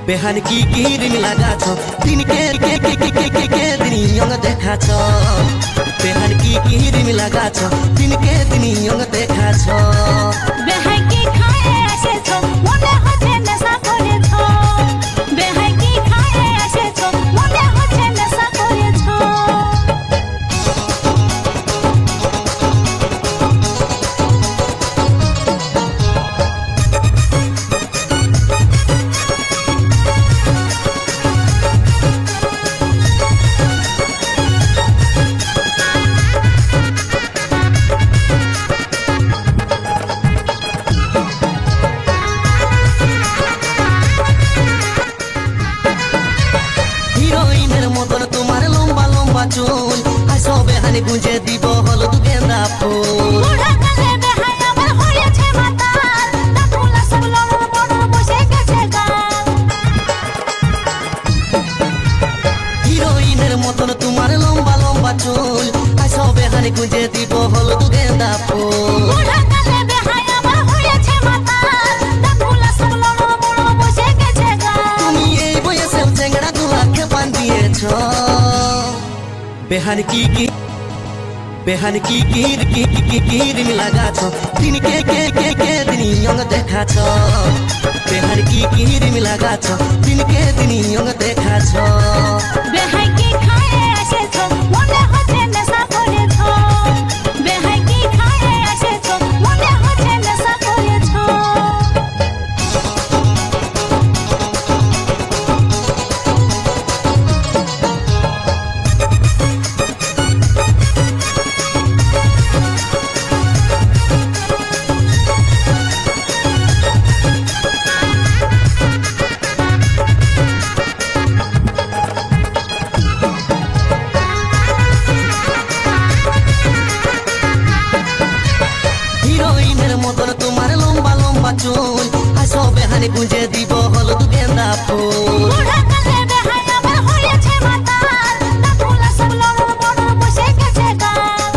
बेहान की किरिम लगाछ दिन के दिन यंग देखाछ बेहान की किरिम लगाछ दिन के दिन यंग देखाछ बेहाई की खाए आसे छो मने होछे नेशा करेछो बेहाई की खाए आसे छो मने होछे नेशा करेछो चुल आइसो बेहानी गुंजे দিব হল তু গেন্দা ফুল বুড়া কালে বেহাই আমার হয়েছে মাতাল তা ফুলা সব লড় বড় বসে গেছে গাল হিরোইনের মতন তোমার লম্বা লম্বা চুল আইসো বেহানি গুंजे দিব হল তু গেন্দা ফুল বুড়া কালে বেহাই আমার হয়েছে মাতাল তা ফুলা সব লড় বড় বসে গেছে গাল তুমি এই বয়সে চেংড়া গুলাকে পান দিয়েছো बेहान की किरिम लगाछ दिन के दिन यंग देखाछ बेहान की किरिम लगाछ दिन के दिन यंग देखाछ बेहाई की खाए आसे छो मने होछे नेशा करेछो बेहाई की खाए आसे छो मने होछे नेशा करेछो চুল আইসো বেহানি গুंजे দিব হল তু গেন্দা ফুল বুড়া কালে বেহাই আমার হয়েছে মাতাল তা ফুলা সব লড় বড় বসে গেছে গাল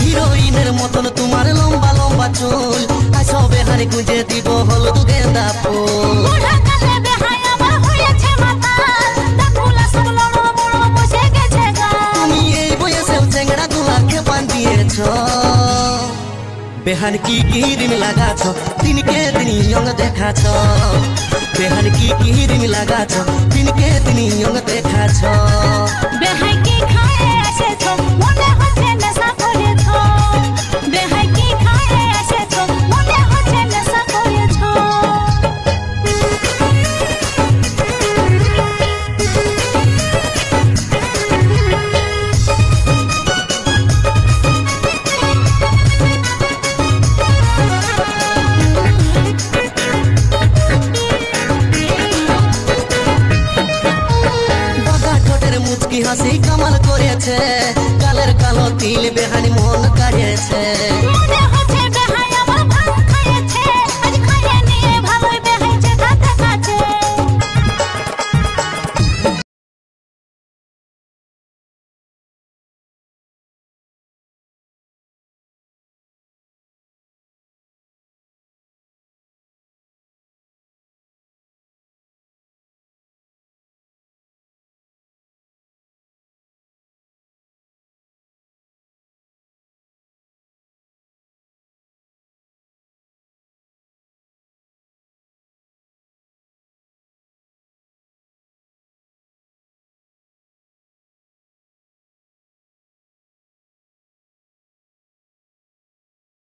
হিরোইনের মতন তোমার লম্বা লম্বা চুল আইসো বেহানি গুंजे দিব হল তু গেন্দা ফুল বুড়া কালে বেহাই আমার হয়েছে মাতাল তা ফুলা সব লড় বড় বসে গেছে গাল তুমি এই বয়সে চেংড়া গুলাকে পান দিয়েছো बेहान की किरिम लगाछ दिन के दिन यंग देखाछ बेहान की किरिम लगाछ दिन के दिन यंग देखाछ बेहाई की खाए आसे छो मने होछे नेशा करेछो बेहाई की खाए आसे छो मने होछे नेशा करेछो মুচকি হাসি কামাল করেছে গালের কালো তিল বেহানি মন কাড়িয়েছে মনে হচ্ছে